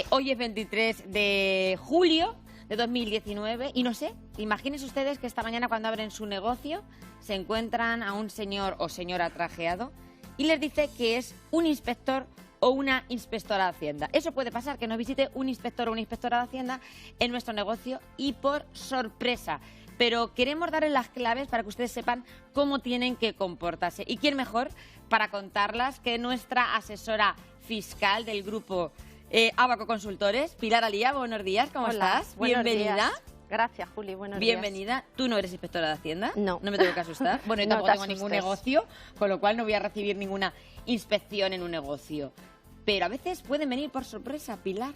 Hoy es 23 de julio de 2019 y no sé, imagínense ustedes que esta mañana cuando abren su negocio se encuentran a un señor o señora trajeado y les dice que es un inspector o una inspectora de Hacienda. Eso puede pasar, que nos visite un inspector o una inspectora de Hacienda en nuestro negocio y por sorpresa. Pero queremos darles las claves para que ustedes sepan cómo tienen que comportarse. ¿Y quién mejor para contarlas que nuestra asesora fiscal del grupo Abaco Consultores, Pilar Alía? Buenos días, ¿cómo estás? Bienvenida. Días. Gracias, Juli, buenos Bienvenida. días. ¿Tú no eres inspectora de Hacienda? No. No me tengo que asustar. Bueno, yo tampoco tengo ningún negocio, con lo cual no voy a recibir ninguna inspección en un negocio. Pero a veces pueden venir por sorpresa, Pilar.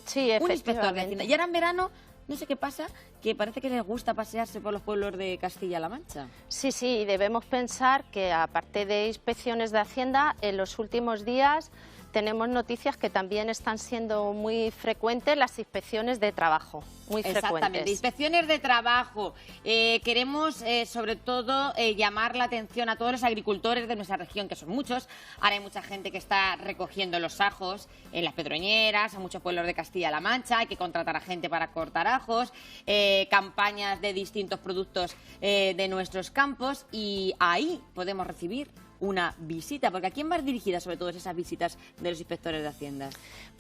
Sí, efectivamente. Un inspector de Hacienda. Y ahora en verano, no sé qué pasa, que parece que les gusta pasearse por los pueblos de Castilla-La Mancha. Sí, sí, debemos pensar que aparte de inspecciones de Hacienda, en los últimos días tenemos noticias que también están siendo muy frecuentes las inspecciones de trabajo, muy Exactamente, frecuentes. Inspecciones de trabajo. Queremos sobre todo llamar la atención a todos los agricultores de nuestra región, que son muchos. Ahora hay mucha gente que está recogiendo los ajos en las pedroñeras, en muchos pueblos de Castilla-La Mancha. Hay que contratar a gente para cortar ajos, campañas de distintos productos de nuestros campos y ahí podemos recibir una visita, porque ¿a quién van dirigidas sobre todo esas visitas de los inspectores de Hacienda?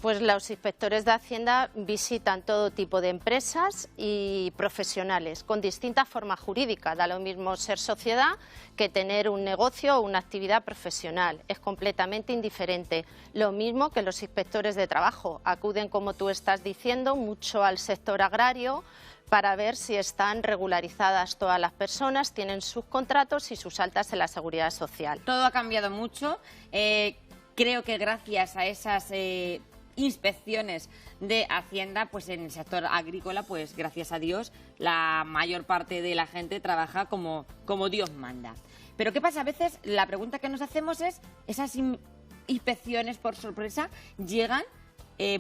Pues los inspectores de Hacienda visitan todo tipo de empresas y profesionales con distintas formas jurídicas. Da lo mismo ser sociedad que tener un negocio o una actividad profesional. Es completamente indiferente. Lo mismo que los inspectores de trabajo. Acuden, como tú estás diciendo, mucho al sector agrario para ver si están regularizadas todas las personas, tienen sus contratos y sus altas en la Seguridad Social. Todo ha cambiado mucho. Creo que gracias a esas inspecciones de Hacienda, pues en el sector agrícola, pues gracias a Dios, la mayor parte de la gente trabaja como Dios manda. Pero ¿qué pasa? A veces la pregunta que nos hacemos es, ¿esas inspecciones por sorpresa llegan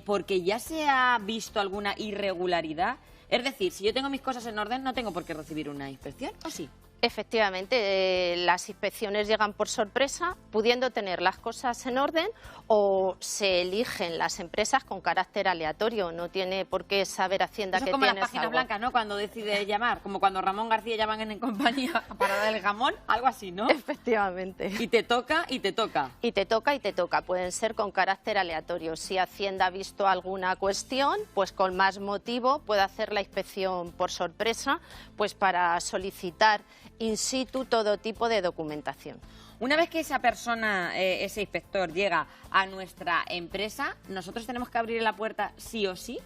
porque ya se ha visto alguna irregularidad? Es decir, si yo tengo mis cosas en orden, no tengo por qué recibir una inspección, ¿o sí? Efectivamente, las inspecciones llegan por sorpresa, pudiendo tener las cosas en orden, o se eligen las empresas con carácter aleatorio. No tiene por qué saber Hacienda que tienes algo. Eso es como las páginas blancas, ¿no? Cuando decide llamar, como cuando Ramón García llaman en compañía para dar el jamón, algo así, ¿no? Efectivamente. Y te toca, y te toca. Y te toca, y te toca. Pueden ser con carácter aleatorio. Si Hacienda ha visto alguna cuestión, pues con más motivo puede hacer la inspección por sorpresa, pues para solicitar in situ todo tipo de documentación. Una vez que esa persona, ese inspector, llega a nuestra empresa, ¿nosotros tenemos que abrir la puerta sí o sí?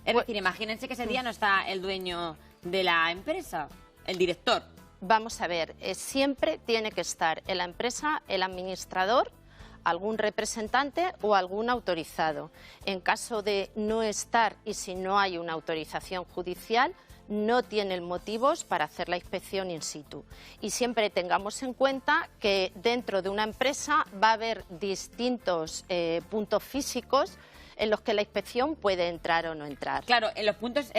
Es decir, imagínense que ese día no está el dueño de la empresa, el director. Vamos a ver, siempre tiene que estar en la empresa el administrador, algún representante o algún autorizado. En caso de no estar y si no hay una autorización judicial, no tienen motivos para hacer la inspección in situ. Y siempre tengamos en cuenta que dentro de una empresa va a haber distintos puntos físicos en los que la inspección puede entrar o no entrar. Claro, en los puntos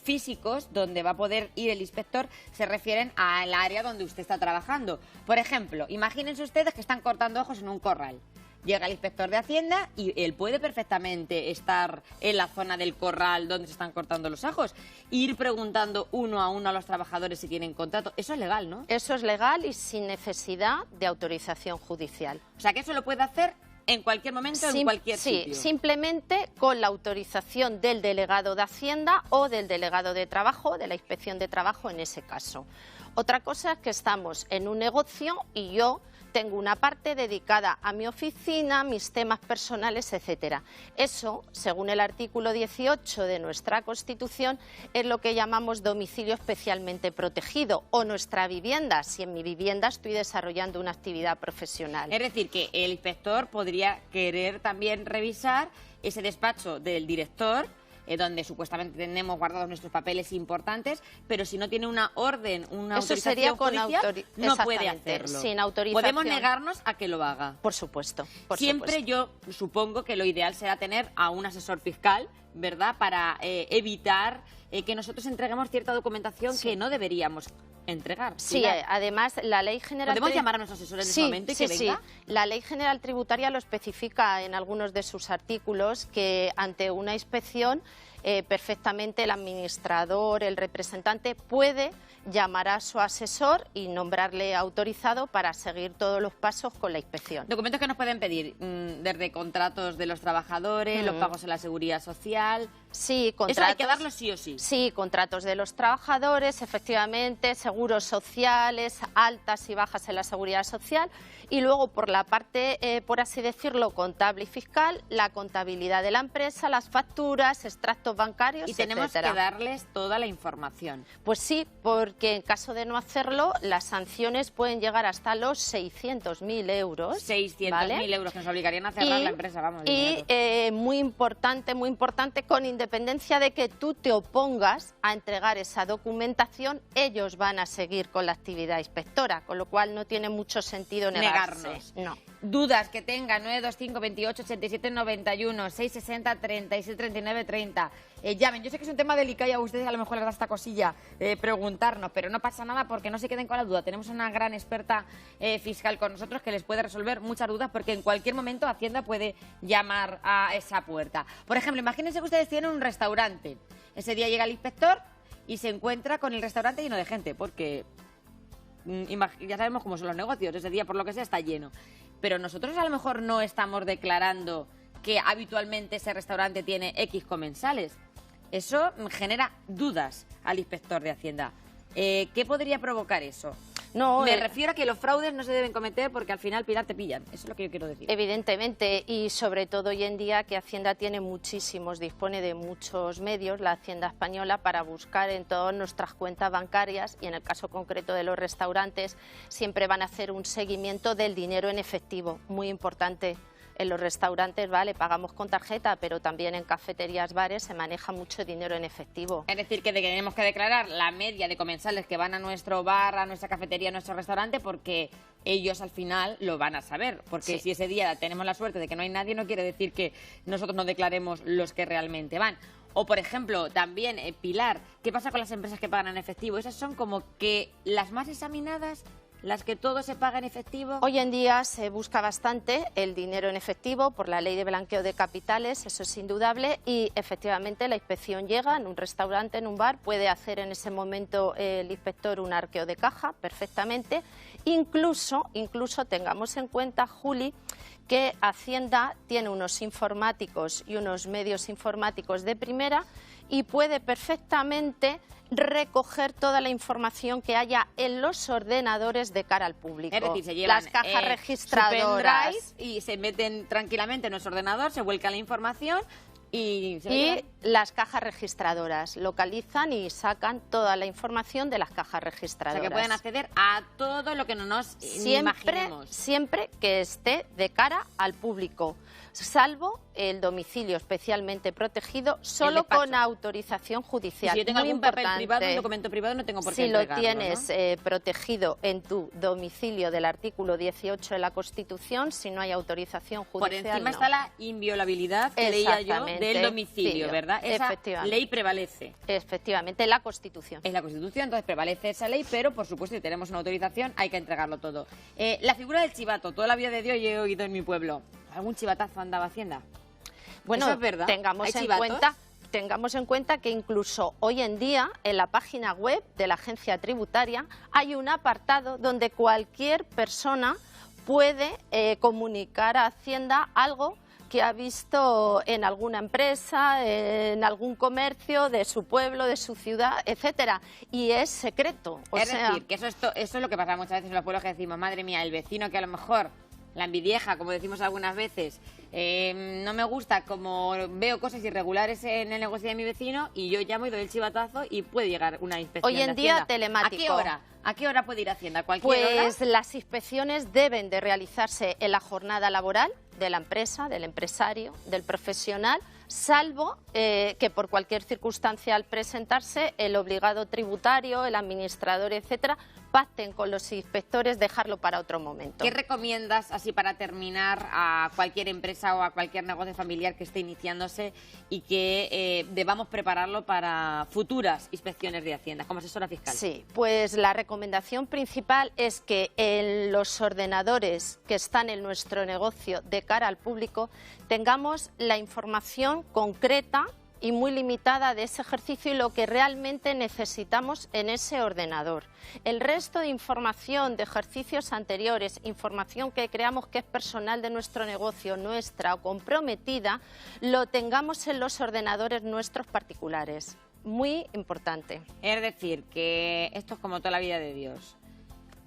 físicos donde va a poder ir el inspector se refieren al área donde usted está trabajando. Por ejemplo, imagínense ustedes que están cortando ojos en un corral. Llega el inspector de Hacienda y él puede perfectamente estar en la zona del corral donde se están cortando los ajos e ir preguntando uno a los trabajadores si tienen contrato. Eso es legal, ¿no? Eso es legal y sin necesidad de autorización judicial. O sea, que eso lo puede hacer en cualquier momento, en cualquier sitio. Sí, simplemente con la autorización del delegado de Hacienda o del delegado de trabajo, de la inspección de trabajo en ese caso. Otra cosa es que estamos en un negocio y yo tengo una parte dedicada a mi oficina, mis temas personales, etcétera. Eso, según el artículo 18 de nuestra Constitución, es lo que llamamos domicilio especialmente protegido o nuestra vivienda, si en mi vivienda estoy desarrollando una actividad profesional. Es decir, que el inspector podría querer también revisar ese despacho del director, donde supuestamente tenemos guardados nuestros papeles importantes, pero si no tiene una orden, una autorización judicial, no puede hacerlo. Sin autorización. Podemos negarnos a que lo haga. Por supuesto. Siempre yo supongo que lo ideal será tener a un asesor fiscal, ¿verdad?, para evitar que nosotros entreguemos cierta documentación que no deberíamos entregar. Sí, Pilar. además la Ley General... ¿Podemos llamar a nuestros asesores en este momento y que venga? Sí. La Ley General Tributaria lo especifica en algunos de sus artículos, que ante una inspección perfectamente el administrador, el representante, puede llamar a su asesor y nombrarle autorizado para seguir todos los pasos con la inspección. Documentos que nos pueden pedir, desde contratos de los trabajadores, los pagos en la seguridad social... Sí, contratos. Eso hay que darlo sí o sí. Sí, contratos de los trabajadores, efectivamente, seguros sociales, altas y bajas en la seguridad social, y luego por la parte, por así decirlo, contable y fiscal, la contabilidad de la empresa, las facturas, extractos bancarios, y tenemos etcétera. que darles toda la información. Pues sí, porque en caso de no hacerlo, las sanciones pueden llegar hasta los 600.000 euros. 600.000 ¿vale? euros que nos obligarían a cerrar la empresa, vamos. Y muy importante, con independencia de que tú te opongas a entregar esa documentación, ellos van a seguir con la actividad inspectora, con lo cual no tiene mucho sentido negarnos. No. Dudas que tengan, 925 28 87 91, 660 37 39 30. Llamen. Yo sé que es un tema delicado y a ustedes a lo mejor les da esta cosilla preguntarnos, pero no pasa nada porque no se queden con la duda. Tenemos una gran experta fiscal con nosotros que les puede resolver muchas dudas, porque en cualquier momento Hacienda puede llamar a esa puerta. Por ejemplo, imagínense que ustedes tienen un restaurante. Ese día llega el inspector y se encuentra con el restaurante lleno de gente, porque ya sabemos cómo son los negocios. Ese día, por lo que sea, está lleno. Pero nosotros a lo mejor no estamos declarando que habitualmente ese restaurante tiene X comensales. Eso genera dudas al inspector de Hacienda. ¿Qué podría provocar eso? No, Me refiero a que los fraudes no se deben cometer porque al final, Pilar, te pillan. Eso es lo que yo quiero decir. Evidentemente, y sobre todo hoy en día que Hacienda dispone de muchos medios, la Hacienda española, para buscar en todas nuestras cuentas bancarias, y en el caso concreto de los restaurantes, siempre van a hacer un seguimiento del dinero en efectivo, muy importante. En los restaurantes, vale, pagamos con tarjeta, pero también en cafeterías, bares, se maneja mucho dinero en efectivo. Es decir, que tenemos que declarar la media de comensales que van a nuestro bar, a nuestra cafetería, a nuestro restaurante, porque ellos al final lo van a saber. Porque si ese día tenemos la suerte de que no hay nadie, no quiere decir que nosotros no declaremos los que realmente van. O, por ejemplo, también, Pilar, ¿qué pasa con las empresas que pagan en efectivo? Esas son como que las más examinadas, las que todo se paga en efectivo. Hoy en día se busca bastante el dinero en efectivo por la ley de blanqueo de capitales, eso es indudable, y efectivamente la inspección llega en un restaurante, en un bar, puede hacer en ese momento el inspector un arqueo de caja perfectamente. Incluso tengamos en cuenta, Juli, que Hacienda tiene unos informáticos y unos medios informáticos de primera y puede perfectamente recoger toda la información que haya en los ordenadores de cara al público. Es decir, se llevan las cajas registradoras y se meten tranquilamente en nuestro ordenador, se vuelca la información y las cajas registradoras localizan y sacan toda la información de las cajas registradoras. O sea, que pueden acceder a todo lo que no nos imaginemos. Siempre que esté de cara al público, salvo el domicilio especialmente protegido, solo con autorización judicial. Y si yo tengo algún papel privado, un documento privado, no tengo por qué entregarlo, si lo tienes protegido en tu domicilio del artículo 18 de la Constitución, si no hay autorización judicial, por encima está la inviolabilidad que leía yo del domicilio, ¿verdad? Esa ley prevalece. Efectivamente, la Constitución. Es la Constitución, entonces prevalece esa ley, pero por supuesto, si tenemos una autorización, hay que entregarlo todo. La figura del chivato, toda la vida de Dios yo he oído en mi pueblo. ¿Algún chivatazo andaba Hacienda? Bueno, ¿eso es verdad? tengamos en cuenta que incluso hoy en día en la página web de la agencia tributaria hay un apartado donde cualquier persona puede comunicar a Hacienda algo que ha visto en alguna empresa, en algún comercio de su pueblo, de su ciudad, etcétera, y es secreto. Decir, que eso es lo que pasa muchas veces en los pueblos, que decimos, madre mía, el vecino que a lo mejor la envidieja, como decimos algunas veces, no me gusta, como veo cosas irregulares en el negocio de mi vecino, y yo llamo y doy el chivatazo y puede llegar una inspección. Hoy en día telemático. ¿A qué hora puede ir Hacienda? ¿Cualquier hora? Pues las inspecciones deben de realizarse en la jornada laboral de la empresa, del empresario, del profesional, salvo que por cualquier circunstancia al presentarse el obligado tributario, el administrador, etcétera, pacten con los inspectores dejarlo para otro momento. ¿Qué recomiendas, así para terminar, a cualquier empresa o a cualquier negocio familiar que esté iniciándose y que debamos prepararlo para futuras inspecciones de Hacienda, como asesora fiscal? Sí, pues la recomendación principal es que en los ordenadores que están en nuestro negocio de cara al público tengamos la información concreta y muy limitada de ese ejercicio y lo que realmente necesitamos en ese ordenador. El resto de información de ejercicios anteriores, información que creamos que es personal de nuestro negocio, nuestra o comprometida, lo tengamos en los ordenadores nuestros particulares. Muy importante. Es decir, que esto es como toda la vida de Dios.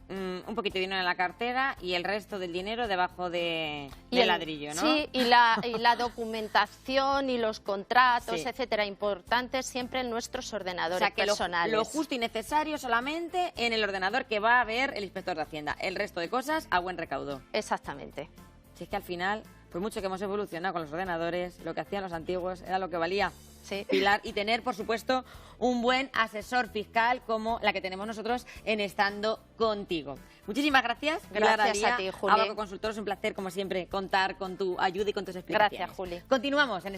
Un poquito de dinero en la cartera y el resto del dinero debajo del ladrillo, ¿no? Sí, y la documentación y los contratos, sí, etcétera, importantes siempre en nuestros ordenadores, o sea, que personales. Lo justo y necesario solamente en el ordenador que va a ver el inspector de Hacienda. El resto de cosas a buen recaudo. Exactamente. Si es que al final, por mucho que hemos evolucionado con los ordenadores, lo que hacían los antiguos era lo que valía. Sí. Pilar, y tener, por supuesto, un buen asesor fiscal como la que tenemos nosotros en Estando Contigo. Muchísimas gracias. Gracias a ti, Juli. Abaco Consultor, es un placer, como siempre, contar con tu ayuda y con tus explicaciones. Gracias, Juli. Continuamos en